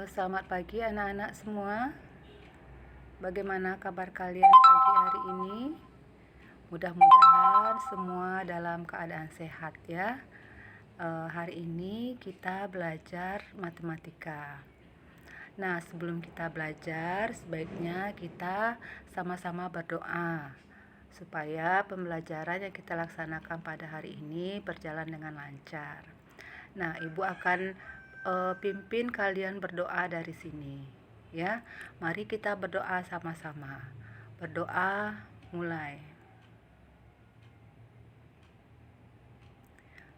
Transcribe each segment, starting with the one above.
Selamat pagi anak-anak semua. Bagaimana kabar kalian pagi hari ini? Mudah-mudahan semua dalam keadaan sehat ya. Hari ini kita belajar matematika. Nah, sebelum kita belajar, sebaiknya kita sama-sama berdoa supaya pembelajaran yang kita laksanakan pada hari ini berjalan dengan lancar. Nah, Ibu akan pimpin kalian berdoa dari sini ya. Mari kita berdoa sama-sama. Berdoa mulai.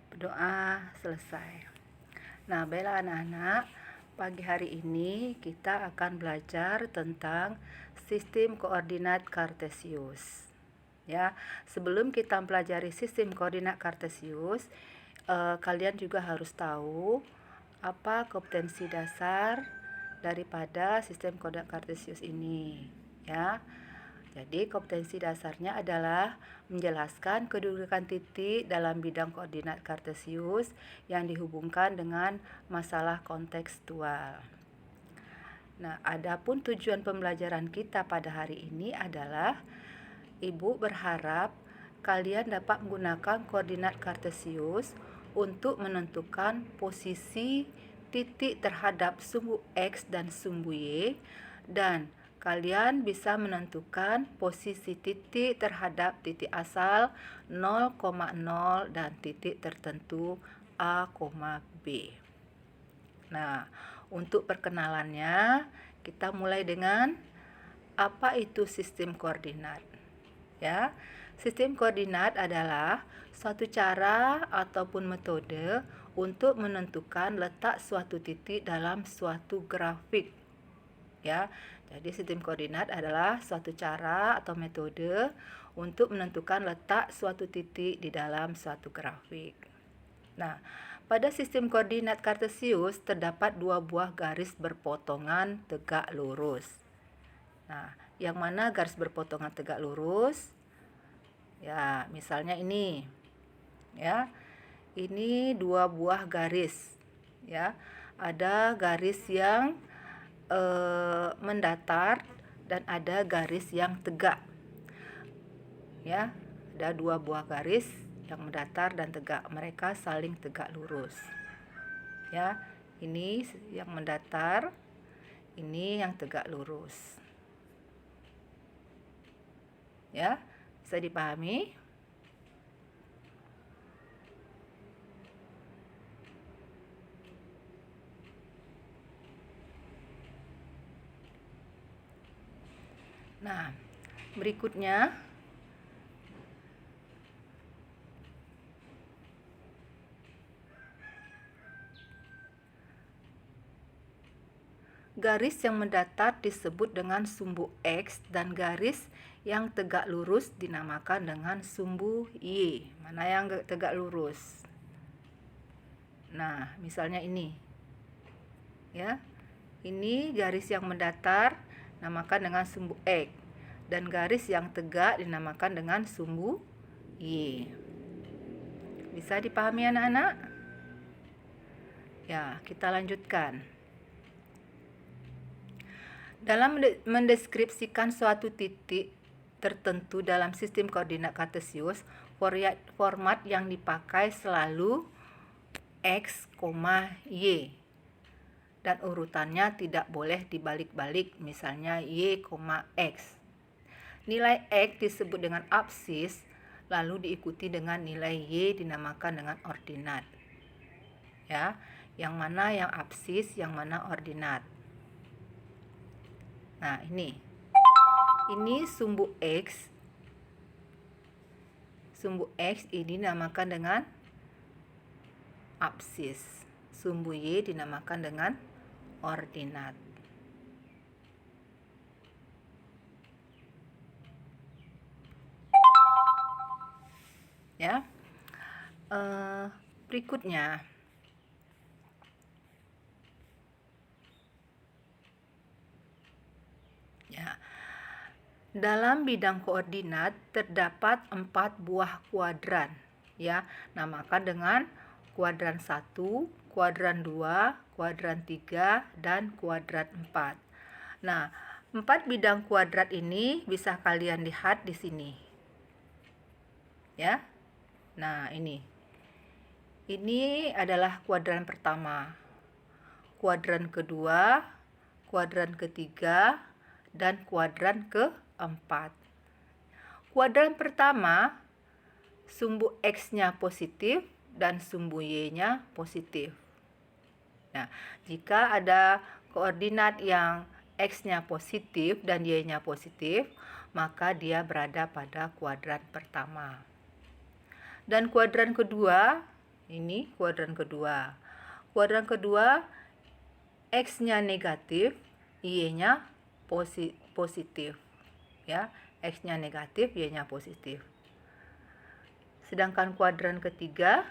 Berdoa selesai. Nah, baiklah anak-anak, pagi hari ini kita akan belajar tentang sistem koordinat Kartesius. Ya, sebelum kita mempelajari sistem koordinat Kartesius, kalian juga harus tahu apa kompetensi dasar daripada sistem koordinat Kartesius ini ya. Jadi kompetensi dasarnya adalah menjelaskan kedudukan titik dalam bidang koordinat Kartesius yang dihubungkan dengan masalah kontekstual. Nah, adapun tujuan pembelajaran kita pada hari ini adalah Ibu berharap kalian dapat menggunakan koordinat Kartesius untuk menentukan posisi titik terhadap sumbu X dan sumbu Y, dan kalian bisa menentukan posisi titik terhadap titik asal 0,0 dan titik tertentu A, B. Nah, untuk perkenalannya kita mulai dengan apa itu sistem koordinat. Ya, sistem koordinat adalah suatu cara ataupun metode untuk menentukan letak suatu titik dalam suatu grafik. Ya, jadi sistem koordinat adalah suatu cara atau metode untuk menentukan letak suatu titik di dalam suatu grafik. Nah, pada sistem koordinat Kartesius terdapat dua buah garis berpotongan tegak lurus. Nah, yang mana garis berpotongan tegak lurus? Ya, misalnya ini. Ya. Ini dua buah garis. Ya. Ada garis yang mendatar dan ada garis yang tegak. Ya, ada dua buah garis yang mendatar dan tegak. Mereka saling tegak lurus. Ya, ini yang mendatar, ini yang tegak lurus. Ya, bisa dipahami? Nah, berikutnya garis yang mendatar disebut dengan sumbu X dan garis yang tegak lurus dinamakan dengan sumbu Y. Mana yang tegak lurus? Nah, misalnya ini. Ya. Ini garis yang mendatar namakan dengan sumbu X dan garis yang tegak dinamakan dengan sumbu Y. Bisa dipahami anak-anak? Ya, kita lanjutkan. Dalam mendeskripsikan suatu titik tertentu dalam sistem koordinat Kartesius, format yang dipakai selalu X, Y. Dan urutannya tidak boleh dibalik-balik, misalnya Y, X. Nilai X disebut dengan absis, lalu diikuti dengan nilai Y dinamakan dengan ordinat. Ya, yang mana yang absis, yang mana ordinat. Nah, ini sumbu X. Sumbu X ini dinamakan dengan absis. Sumbu Y dinamakan dengan ordinat. Ya. Berikutnya. Ya. Dalam bidang koordinat terdapat 4 buah kuadran. Ya, namakan dengan kuadran 1, kuadran 2, kuadran 3, dan kuadran 4. Nah, 4 bidang kuadrat ini bisa kalian lihat di sini. Ya. Nah, ini. Ini adalah kuadran pertama. Kuadran kedua, kuadran ketiga, dan kuadran keempat. Kuadran pertama, sumbu X-nya positif dan sumbu Y-nya positif. Nah, jika ada koordinat yang X-nya positif dan Y-nya positif, maka dia berada pada kuadran pertama. Dan kuadran kedua, ini kuadran kedua. Kuadran kedua, X-nya negatif, Y-nya positif. Ya, X-nya negatif, Y-nya positif. Sedangkan kuadran ketiga,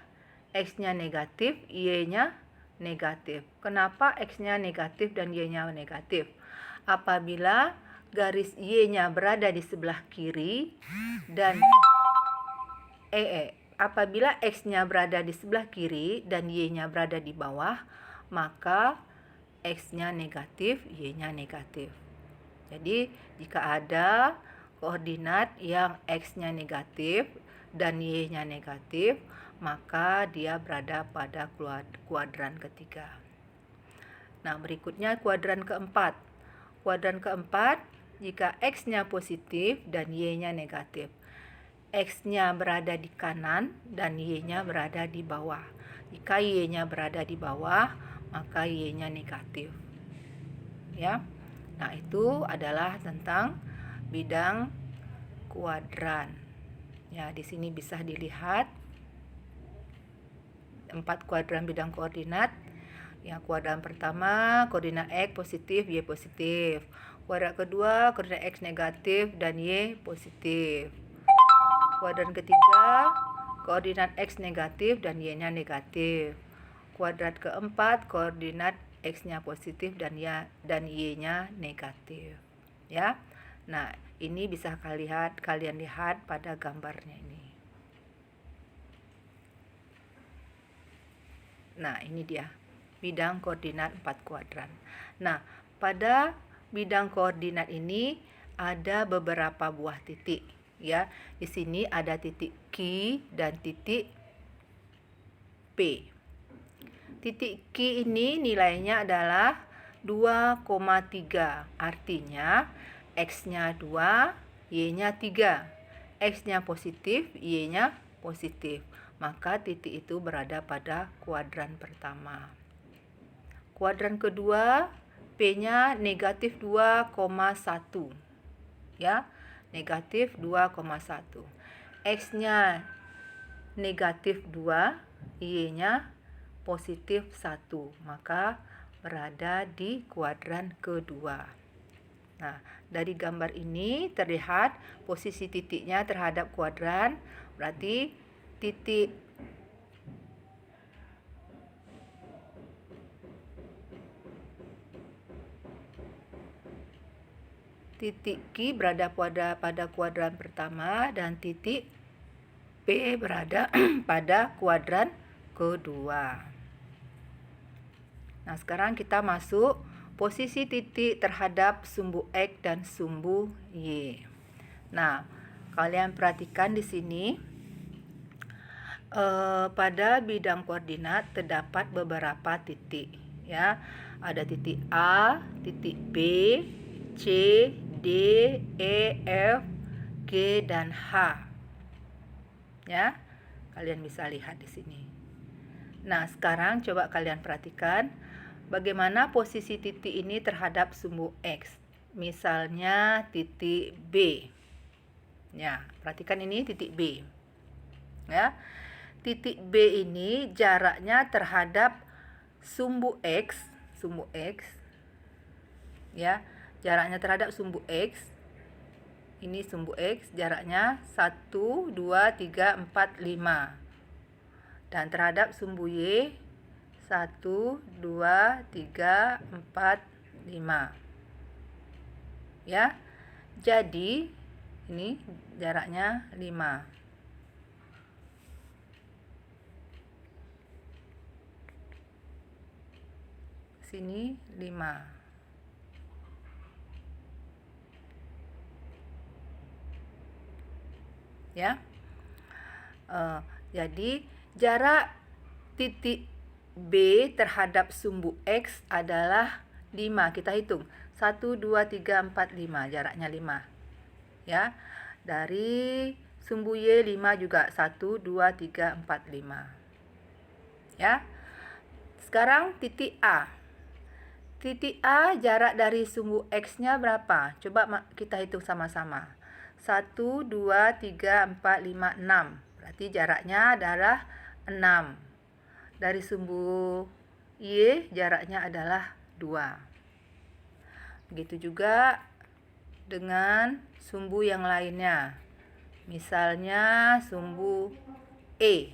X-nya negatif, Y-nya negatif. Kenapa X-nya negatif dan Y-nya negatif? Apabila garis Y-nya berada di sebelah kiri dan apabila X-nya berada di sebelah kiri dan Y-nya berada di bawah, maka X-nya negatif, Y-nya negatif. Jadi, jika ada koordinat yang X-nya negatif dan Y-nya negatif, maka dia berada pada kuadran ketiga. Nah, berikutnya kuadran keempat. Kuadran keempat, jika X-nya positif dan Y-nya negatif. X-nya berada di kanan dan Y-nya berada di bawah. Jika Y-nya berada di bawah, maka Y-nya negatif. Ya. Nah, itu adalah tentang bidang kuadran. Ya, di sini bisa dilihat 4 kuadran bidang koordinat. Ya, kuadran pertama koordinat X positif, Y positif. Kuadran kedua koordinat X negatif dan Y positif. Kuadran ketiga koordinat X negatif dan Y-nya negatif. Kuadrat keempat koordinat X-nya positif dan Y-nya negatif. Ya. Nah, ini bisa kalian lihat pada gambarnya ini. Nah, ini dia bidang koordinat 4 kuadran. Nah, pada bidang koordinat ini ada beberapa buah titik, ya. Di sini ada titik Q dan titik P. Titik Q ini nilainya adalah 2,3. Artinya X-nya 2, Y-nya 3. X-nya positif, Y-nya positif. Maka titik itu berada pada kuadran pertama. Kuadran kedua, P-nya negatif 2,1. Ya, negatif 2,1. X-nya negatif 2, Y-nya positif 1. Maka berada di kuadran kedua. Nah, dari gambar ini terlihat posisi titiknya terhadap kuadran. Berarti titik Q berada pada kuadran pertama dan titik P berada pada kuadran kedua. Nah, sekarang kita masuk posisi titik terhadap sumbu X dan sumbu Y. Nah, kalian perhatikan di sini. Pada bidang koordinat terdapat beberapa titik, ya. Ada titik A, titik B, C, D, E, F, G, dan H. Ya. Kalian bisa lihat di sini. Nah, sekarang coba kalian perhatikan bagaimana posisi titik ini terhadap sumbu X. Misalnya titik B. Ya, perhatikan ini titik B. Ya. Titik B ini jaraknya terhadap sumbu X, ya, jaraknya terhadap sumbu X. Ini sumbu X, jaraknya 1, 2, 3, 4, 5. Dan terhadap sumbu Y 1, 2, 3, 4, 5. Ya. Jadi ini jaraknya 5. sini 5. Ya. Jadi jarak titik B terhadap sumbu X adalah 5. Kita hitung. 1, 2, 3, 4, 5. Jaraknya 5. Ya. Dari sumbu Y 5 juga. 1, 2, 3, 4, 5. Ya. Sekarang titik A. Titik A jarak dari sumbu X-nya berapa? Coba kita hitung sama-sama. 1, 2, 3, 4, 5, 6. Berarti jaraknya adalah 6. Dari sumbu Y jaraknya adalah 2. Begitu juga dengan sumbu yang lainnya. Misalnya sumbu E.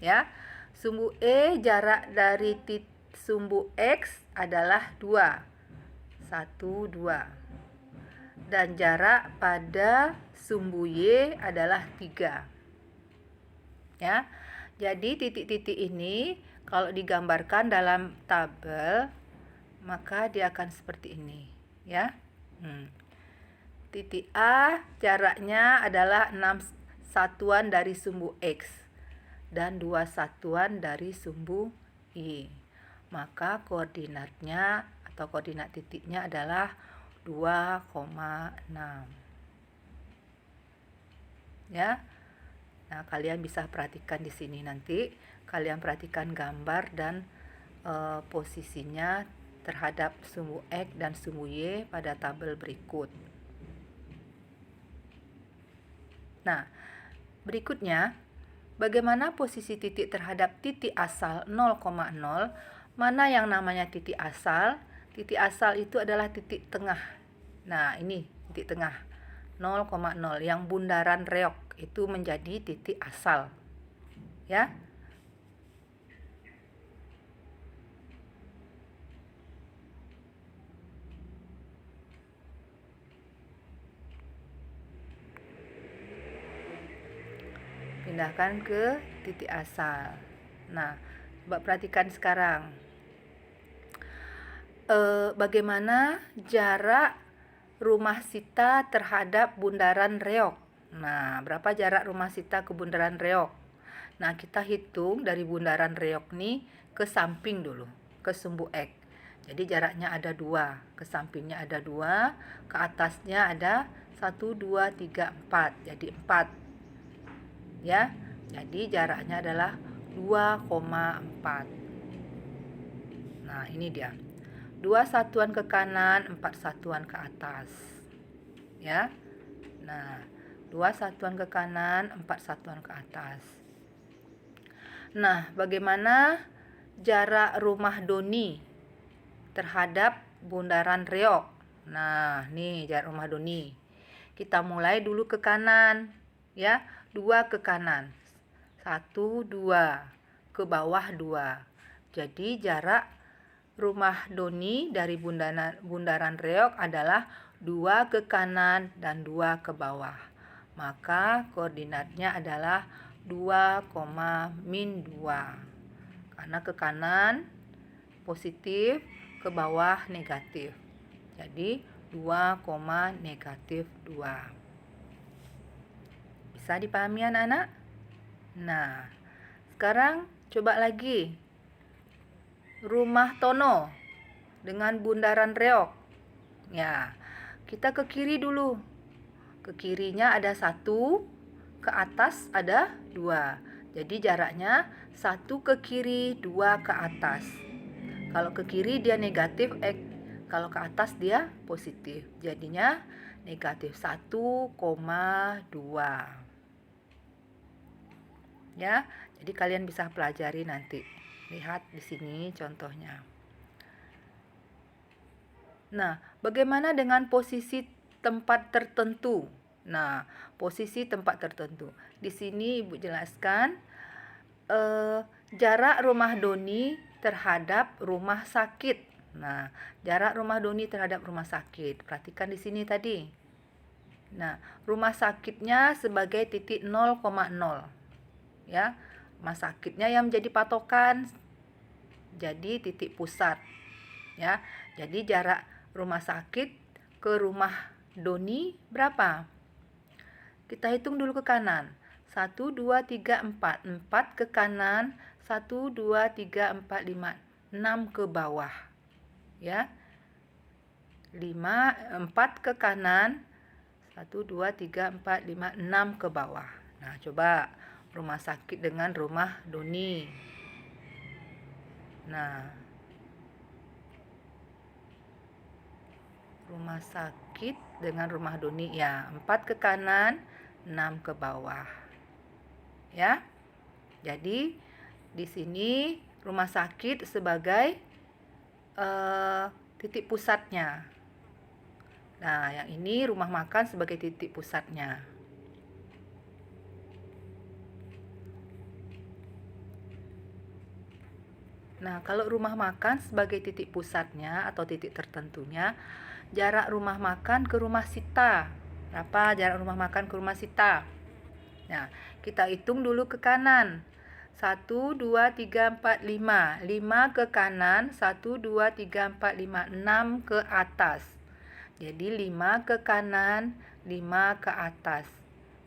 Ya. Sumbu E jarak dari sumbu X adalah 2. 1, 2. Dan jarak pada sumbu Y adalah 3. Ya. Jadi titik-titik ini kalau digambarkan dalam tabel maka dia akan seperti ini, ya. Titik A jaraknya adalah 6 satuan dari sumbu X dan 2 satuan dari sumbu Y. Maka koordinatnya atau koordinat titiknya adalah 2,6. Ya. Nah, kalian bisa perhatikan di sini nanti. Kalian perhatikan gambar dan posisinya terhadap sumbu X dan sumbu Y pada tabel berikut. Nah, berikutnya, bagaimana posisi titik terhadap titik asal 0,0? Mana yang namanya titik asal? Titik asal itu adalah titik tengah. Nah, ini titik tengah 0,0 yang bundaran reok itu menjadi titik asal. Ya. Pindahkan ke titik asal. Nah, coba perhatikan sekarang. Bagaimana jarak rumah Sita terhadap bundaran reok? Nah, berapa jarak rumah Sita ke bundaran reok? Nah, kita hitung dari bundaran reok nih ke samping dulu, ke sumbu X. Jadi jaraknya ada 2, ke sampingnya ada 2, ke atasnya ada 1, 2, 3, 4. Jadi 4. Ya. Jadi jaraknya adalah 2,4. Nah, ini dia. 2 satuan ke kanan, 4 satuan ke atas. Ya. Nah, 2 satuan ke kanan, 4 satuan ke atas. Nah, bagaimana jarak rumah Doni terhadap bundaran reok? Nah, nih jarak rumah Doni. Kita mulai dulu ke kanan, ya. 2 ke kanan. 1, 2. Ke bawah 2. Jadi jarak rumah Doni dari bundaran reok adalah 2 ke kanan dan 2 ke bawah. Maka koordinatnya adalah 2, min 2. Karena ke kanan positif, ke bawah negatif. Jadi 2, negatif 2. Bisa dipahami anak-anak? Nah, sekarang coba lagi. Rumah Tono dengan bundaran reok. Ya, kita ke kiri dulu. Ke kirinya ada 1, ke atas ada 2. Jadi jaraknya 1 ke kiri, 2 ke atas. Kalau ke kiri dia negatif, kalau ke atas dia positif. Jadinya negatif 1,2. Ya, jadi kalian bisa pelajari nanti. Lihat di sini contohnya. Nah, bagaimana dengan posisi tempat tertentu? Nah, posisi tempat tertentu. Di sini Ibu jelaskan jarak rumah Doni terhadap rumah sakit. Nah, jarak rumah Doni terhadap rumah sakit. Perhatikan di sini tadi. Nah, rumah sakitnya sebagai titik 0,0. Ya, rumah sakitnya yang menjadi patokan. Jadi titik pusat. Ya, jadi jarak rumah sakit ke rumah Doni berapa? Kita hitung dulu ke kanan. 1, 2, 3, 4. 4 ke kanan, 1, 2, 3, 4, 5. 6 ke bawah. Ya. 4 ke kanan, 1, 2, 3, 4, 5, 6 ke bawah. Nah, coba rumah sakit dengan rumah Doni. Nah, rumah sakit dengan rumah Doni ya, 4 ke kanan, 6 ke bawah. Ya. Jadi di sini rumah sakit sebagai titik pusatnya. Nah, yang ini rumah makan sebagai titik pusatnya. Nah, kalau rumah makan sebagai titik pusatnya atau titik tertentunya, jarak rumah makan ke rumah Sita. Berapa jarak rumah makan ke rumah Sita? Nah, kita hitung dulu ke kanan. 1, 2, 3, 4, 5. 5 ke kanan, 1, 2, 3, 4, 5. 6 ke atas. Jadi 5 ke kanan, 5 ke atas.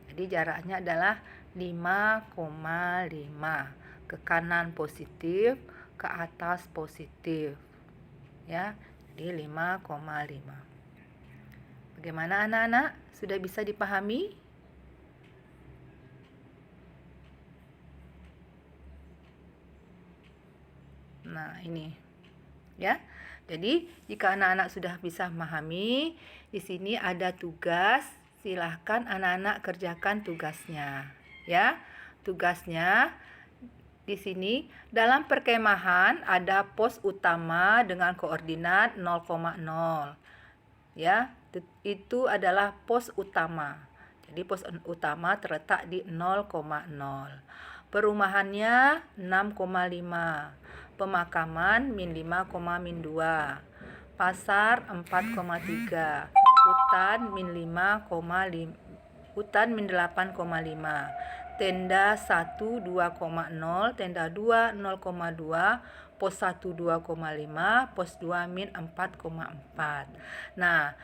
Jadi jaraknya adalah 5,5. Ke kanan positif, ke atas positif. Ya, jadi 5,5. Bagaimana anak-anak? Sudah bisa dipahami? Nah, ini. Ya. Jadi, jika anak-anak sudah bisa memahami, di sini ada tugas. Silahkan anak-anak kerjakan tugasnya. Ya. Tugasnya di sini dalam perkemahan ada pos utama dengan koordinat 0,0. Ya, itu adalah pos utama. Jadi pos utama terletak di 0,0. Perumahannya 6,5. Pemakaman min 5, min 2. Pasar 4,3. Hutan min 5,5. Hutan min 8,5. Tenda 1 2,0, tenda 2 0,2, pos 1 2,5, pos 2 min 4,4. Nah,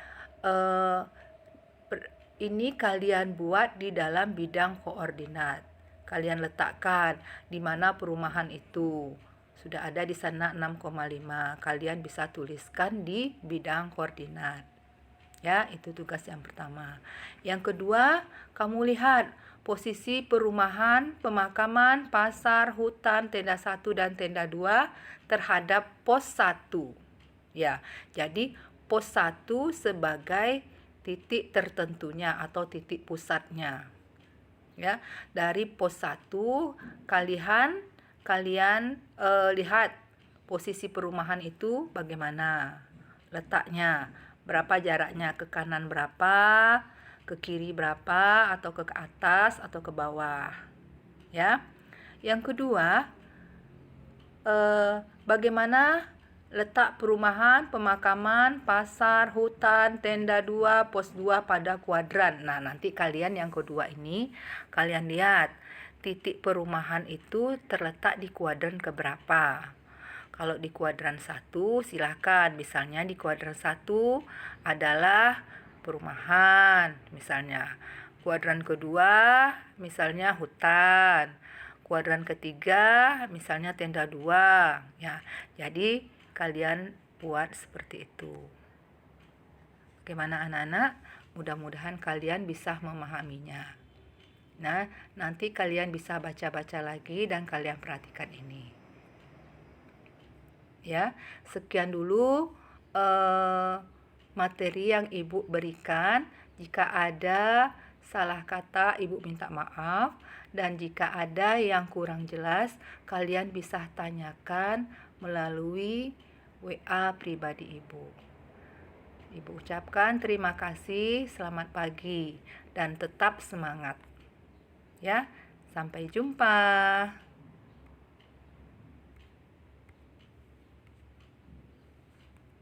ini kalian buat di dalam bidang koordinat. Kalian letakkan di mana perumahan itu. Sudah ada di sana 6,5. Kalian bisa tuliskan di bidang koordinat. Ya, itu tugas yang pertama. Yang kedua, kamu lihat posisi perumahan, pemakaman, pasar, hutan, tenda 1 dan tenda 2 terhadap pos 1. Ya, jadi pos 1 sebagai titik tertentunya atau titik pusatnya. Ya, dari pos 1 kalian lihat posisi perumahan itu bagaimana letaknya, berapa jaraknya, ke kanan berapa, ke kiri berapa, atau ke atas atau ke bawah. Ya. Yang kedua, bagaimana letak perumahan, pemakaman, pasar, hutan, tenda 2, pos 2 pada kuadran. Nah, nanti kalian yang kedua ini, kalian lihat titik perumahan itu terletak di kuadran keberapa. Kalau di kuadran 1, silahkan. Misalnya di kuadran 1 adalah perumahan, misalnya. Kuadran kedua, misalnya hutan. Kuadran ketiga, misalnya tenda 2. Ya, jadi kalian buat seperti itu. Bagaimana anak-anak? Mudah-mudahan kalian bisa memahaminya. Nah, nanti kalian bisa baca-baca lagi dan kalian perhatikan ini. Ya, sekian dulu materi yang Ibu berikan. Jika ada salah kata, Ibu minta maaf. Dan jika ada yang kurang jelas, kalian bisa tanyakan melalui WA pribadi Ibu. Ibu ucapkan terima kasih, selamat pagi, dan tetap semangat. Ya, sampai jumpa.